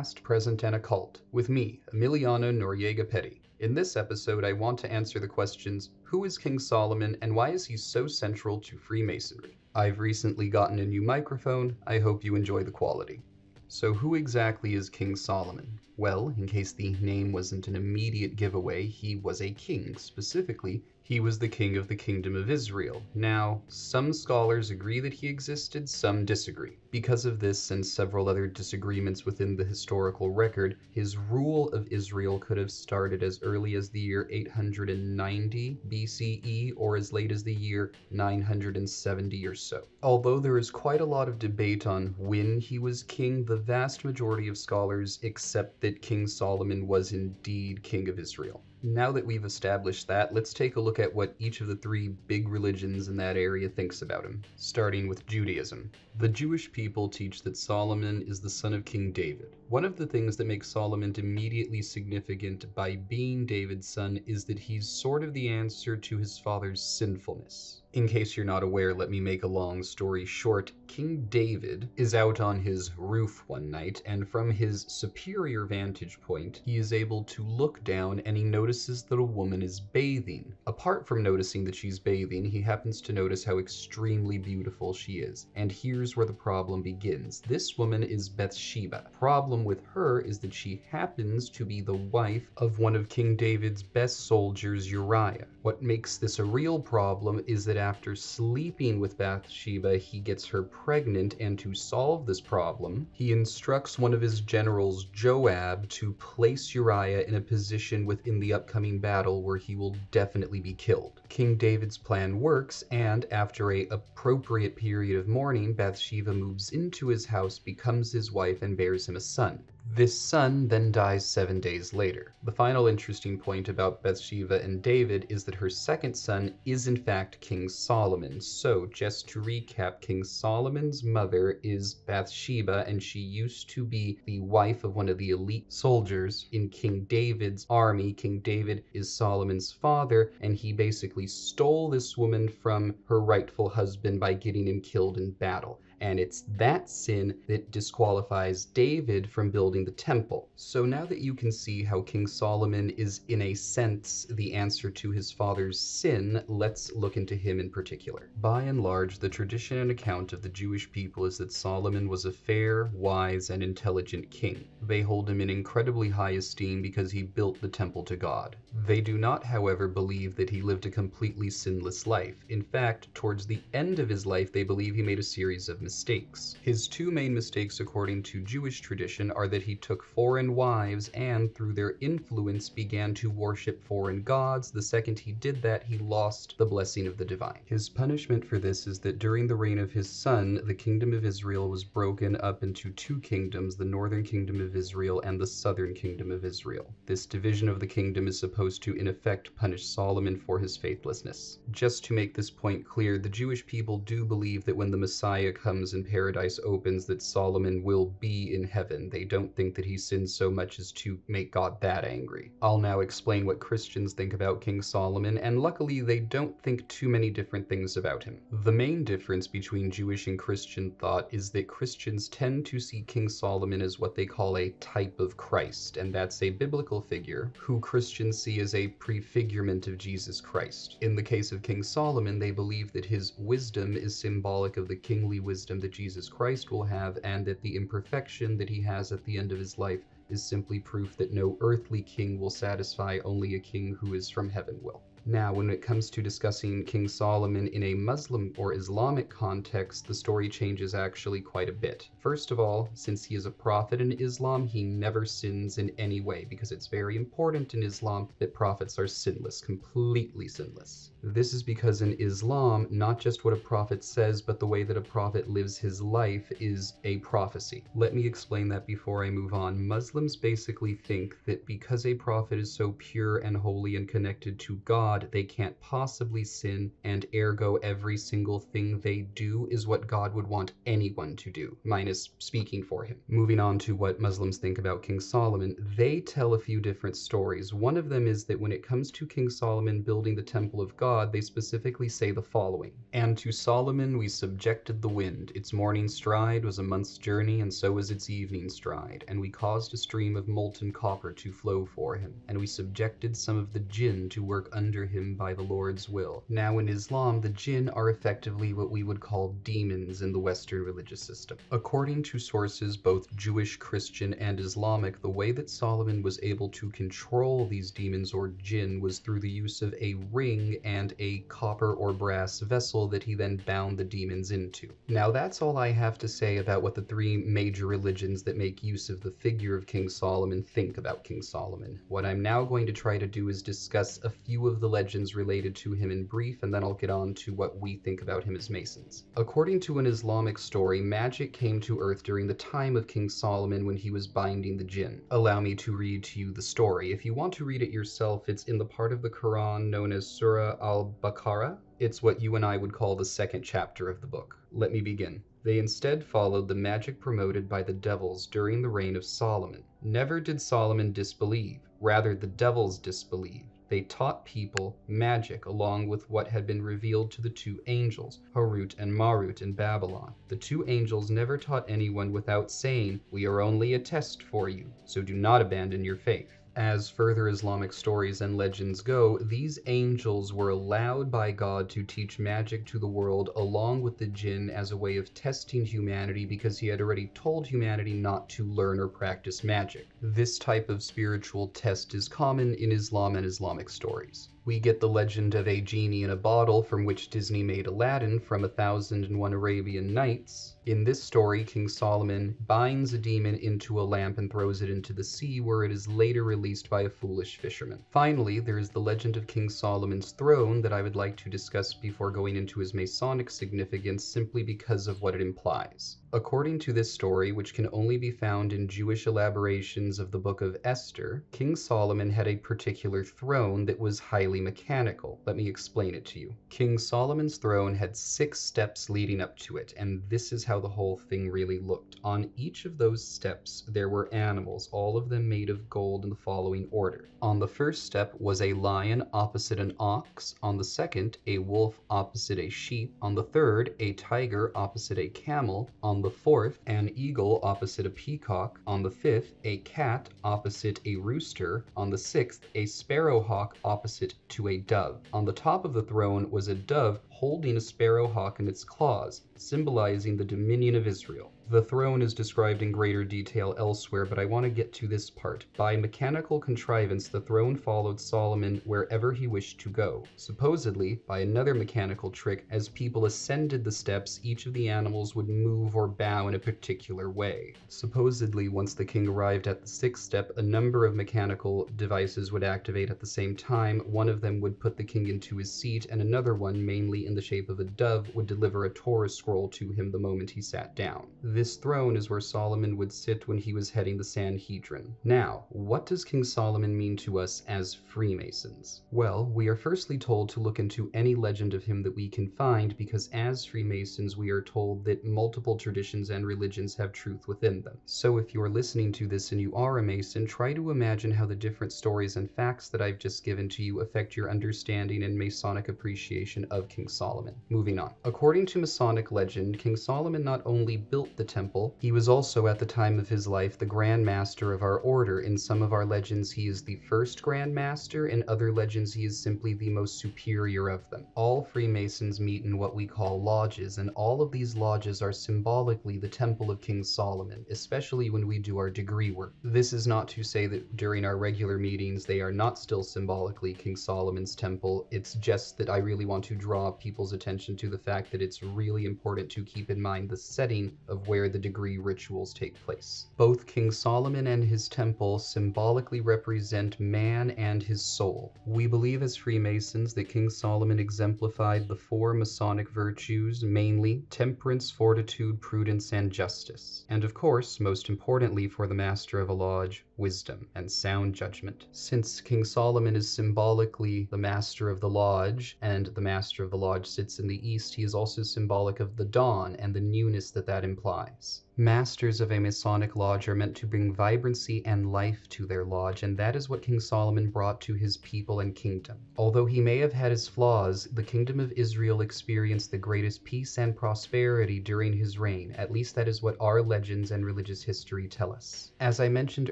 Past, Present, and Occult, with me, Emiliano Noriega Petty. In this episode, I want to answer the questions, who is King Solomon and why is he so central to Freemasonry? I've recently gotten a new microphone, I hope you enjoy the quality. So who exactly is King Solomon? Well, in case the name wasn't an immediate giveaway, he was a king. Specifically, he was the king of the Kingdom of Israel. Now, some scholars agree that he existed, some disagree. Because of this and several other disagreements within the historical record, his rule of Israel could have started as early as the year 890 BCE or as late as the year 970 or so. Although there is quite a lot of debate on when he was king, the vast majority of scholars accept that King Solomon was indeed king of Israel. Now that we've established that, let's take a look at what each of the three big religions in that area thinks about him, starting with Judaism. The Jewish people teach that Solomon is the son of King David. One of the things that makes Solomon immediately significant by being David's son is that he's sort of the answer to his father's sinfulness. In case you're not aware, let me make a long story short. King David is out on his roof one night, and from his superior vantage point, he is able to look down and he notices that a woman is bathing. Apart from noticing that she's bathing, he happens to notice how extremely beautiful she is. And here's where the problem begins. This woman is Bathsheba. The problem with her is that she happens to be the wife of one of King David's best soldiers, Uriah. What makes this a real problem is that after sleeping with Bathsheba, he gets her pregnant, and to solve this problem, he instructs one of his generals, Joab, to place Uriah in a position within the upcoming battle where he will definitely be killed. King David's plan works, and after an appropriate period of mourning, Bathsheba moves into his house, becomes his wife, and bears him a son. This son then dies 7 days later. The final interesting point about Bathsheba and David is that her second son is in fact King Solomon. So just to recap, King Solomon's mother is Bathsheba, and she used to be the wife of one of the elite soldiers in King David's army. King David is Solomon's father, and he basically stole this woman from her rightful husband by getting him killed in battle. And it's that sin that disqualifies David from building the temple. So now that you can see how King Solomon is in a sense the answer to his father's sin, let's look into him in particular. By and large, the tradition and account of the Jewish people is that Solomon was a fair, wise, and intelligent king. They hold him in incredibly high esteem because he built the temple to God. They do not, however, believe that he lived a completely sinless life. In fact, towards the end of his life, they believe he made a series of mistakes. His two main mistakes, according to Jewish tradition, are that he took foreign wives and, through their influence, began to worship foreign gods. The second he did that, he lost the blessing of the divine. His punishment for this is that during the reign of his son, the kingdom of Israel was broken up into two kingdoms, the northern kingdom of Israel and the southern kingdom of Israel. This division of the kingdom is supposed to, in effect, punish Solomon for his faithlessness. Just to make this point clear, the Jewish people do believe that when the Messiah comes and paradise opens, that Solomon will be in heaven. They don't think that he sinned so much as to make God that angry. I'll now explain what Christians think about King Solomon, and luckily they don't think too many different things about him. The main difference between Jewish and Christian thought is that Christians tend to see King Solomon as what they call a type of Christ, and that's a biblical figure who Christians see as a prefigurement of Jesus Christ. In the case of King Solomon, they believe that his wisdom is symbolic of the kingly wisdom that Jesus Christ will have, and that the imperfection that he has at the end of his life is simply proof that no earthly king will satisfy, only a king who is from heaven will. Now, when it comes to discussing King Solomon in a Muslim or Islamic context, the story changes actually quite a bit. First of all, since he is a prophet in Islam, he never sins in any way, because it's very important in Islam that prophets are sinless, completely sinless. This is because in Islam, not just what a prophet says, but the way that a prophet lives his life is a prophecy. Let me explain that before I move on. Muslims basically think that because a prophet is so pure and holy and connected to God, God, they can't possibly sin, and ergo every single thing they do is what God would want anyone to do, minus speaking for him. Moving on to what Muslims think about King Solomon, they tell a few different stories. One of them is that when it comes to King Solomon building the temple of God, they specifically say the following: "And to Solomon we subjected the wind. Its morning stride was a month's journey, and so was its evening stride. And we caused a stream of molten copper to flow for him. And we subjected some of the jinn to work under him by the Lord's will." Now in Islam, the jinn are effectively what we would call demons in the Western religious system. According to sources both Jewish, Christian, and Islamic, the way that Solomon was able to control these demons or jinn was through the use of a ring and a copper or brass vessel that he then bound the demons into. Now that's all I have to say about what the three major religions that make use of the figure of King Solomon think about King Solomon. What I'm now going to try to do is discuss a few of the legends related to him in brief, and then I'll get on to what we think about him as Masons. According to an Islamic story, magic came to Earth during the time of King Solomon when he was binding the jinn. Allow me to read to you the story. If you want to read it yourself, it's in the part of the Quran known as Surah al-Baqarah. It's what you and I would call the second chapter of the book. Let me begin. They instead followed the magic promoted by the devils during the reign of Solomon. Never did Solomon disbelieve, rather the devils disbelieved. They taught people magic along with what had been revealed to the two angels, Harut and Marut in Babylon. The two angels never taught anyone without saying, "We are only a test for you, so do not abandon your faith." As further Islamic stories and legends go, these angels were allowed by God to teach magic to the world along with the jinn as a way of testing humanity, because he had already told humanity not to learn or practice magic. This type of spiritual test is common in Islam and Islamic stories. We get the legend of a genie in a bottle from which Disney made Aladdin from 1001 Arabian Nights. In this story, King Solomon binds a demon into a lamp and throws it into the sea, where it is later released by a foolish fisherman. Finally, there is the legend of King Solomon's throne that I would like to discuss before going into his Masonic significance, simply because of what it implies. According to this story, which can only be found in Jewish elaborations of the Book of Esther, King Solomon had a particular throne that was highly mechanical. Let me explain it to you. King Solomon's throne had 6 steps leading up to it, and this is how the whole thing really looked. On each of those steps, there were animals, all of them made of gold in the following order. On the first step was a lion opposite an ox. On the second, a wolf opposite a sheep. On the third, a tiger opposite a camel. On the fourth, an eagle opposite a peacock. On the fifth, a cat opposite a rooster. On the sixth, a sparrowhawk opposite to a dove. On the top of the throne was a dove holding a sparrowhawk in its claws, symbolizing the dominion of Israel. The throne is described in greater detail elsewhere, but I want to get to this part. By mechanical contrivance, the throne followed Solomon wherever he wished to go. Supposedly, by another mechanical trick, as people ascended the steps, each of the animals would move or bow in a particular way. Supposedly, once the king arrived at the 6th step, a number of mechanical devices would activate at the same time. One of them would put the king into his seat, and another one, mainly in the shape of a dove, would deliver a Torah scroll to him the moment he sat down. This throne is where Solomon would sit when he was heading the Sanhedrin. Now, what does King Solomon mean to us as Freemasons? Well, we are firstly told to look into any legend of him that we can find, because as Freemasons we are told that multiple traditions and religions have truth within them. So if you're listening to this and you are a Mason, try to imagine how the different stories and facts that I've just given to you affect your understanding and Masonic appreciation of King Solomon. Moving on. According to Masonic legend, King Solomon not only built the temple, he was also at the time of his life the Grand Master of our order. In some of our legends he is the first Grand Master, in other legends he is simply the most superior of them. All Freemasons meet in what we call lodges, and all of these lodges are symbolically the temple of King Solomon, especially when we do our degree work. This is not to say that during our regular meetings they are not still symbolically King Solomon's temple, it's just that I really want to draw people's attention to the fact that it's really important to keep in mind the setting of where the degree rituals take place. Both King Solomon and his temple symbolically represent man and his soul. We believe as Freemasons that King Solomon exemplified the four Masonic virtues, mainly temperance, fortitude, prudence, and justice. And of course, most importantly for the master of a lodge, wisdom and sound judgment. Since King Solomon is symbolically the master of the lodge, and the master of the lodge sits in the east, he is also symbolic of the dawn and the newness that that implies. Masters of a Masonic lodge are meant to bring vibrancy and life to their lodge, and that is what King Solomon brought to his people and kingdom. Although he may have had his flaws, the kingdom of Israel experienced the greatest peace and prosperity during his reign. At least that is what our legends and religious history tell us. As I mentioned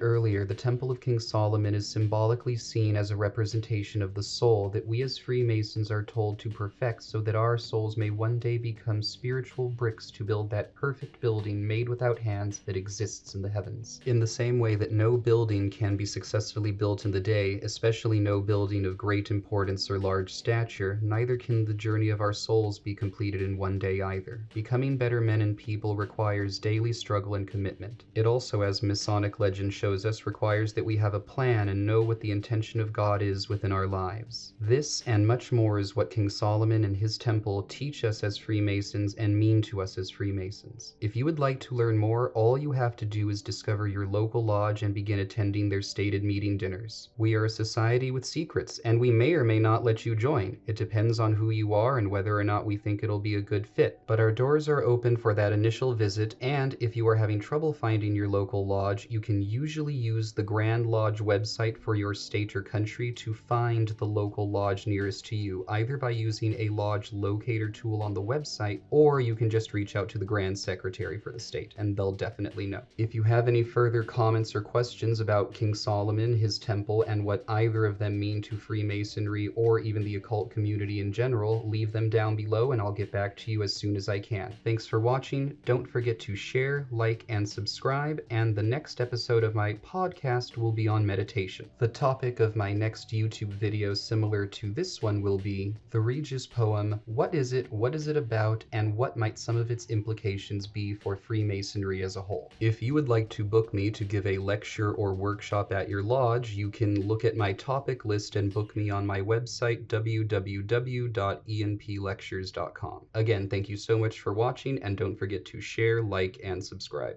earlier, the Temple of King Solomon is symbolically seen as a representation of the soul that we as Freemasons are told to perfect so that our souls may one day become spiritual bricks to build that perfect building made without hands that exists in the heavens. In the same way that no building can be successfully built in the day, especially no building of great importance or large stature, neither can the journey of our souls be completed in one day either. Becoming better men and people requires daily struggle and commitment. It also, as Masonic legend shows us, requires that we have a plan and know what the intention of God is within our lives. This and much more is what King Solomon and his temple teach us as Freemasons and mean to us as Freemasons. If you would like to learn more, all you have to do is discover your local lodge and begin attending their stated meeting dinners. We are a society with secrets, and we may or may not let you join. It depends on who you are and whether or not we think it'll be a good fit. But our doors are open for that initial visit, and if you are having trouble finding your local lodge, you can usually use the Grand Lodge website for your state or country to find the local lodge nearest to you, either by using a lodge locator tool on the website, or you can just reach out to the Grand Secretary for the state, and they'll definitely know. If you have any further comments or questions about King Solomon, his temple, and what either of them mean to Freemasonry or even the occult community in general, leave them down below and I'll get back to you as soon as I can. Thanks for watching. Don't forget to share, like, and subscribe, and the next episode of my podcast will be on meditation. The topic of my next YouTube video, similar to this one, will be the Regis poem. What is it about, and what might some of its implications be for Freemasonry as a whole? If you would like to book me to give a lecture or workshop at your lodge, you can look at my topic list and book me on my website, www.enplectures.com. Again, thank you so much for watching, and don't forget to share, like, and subscribe.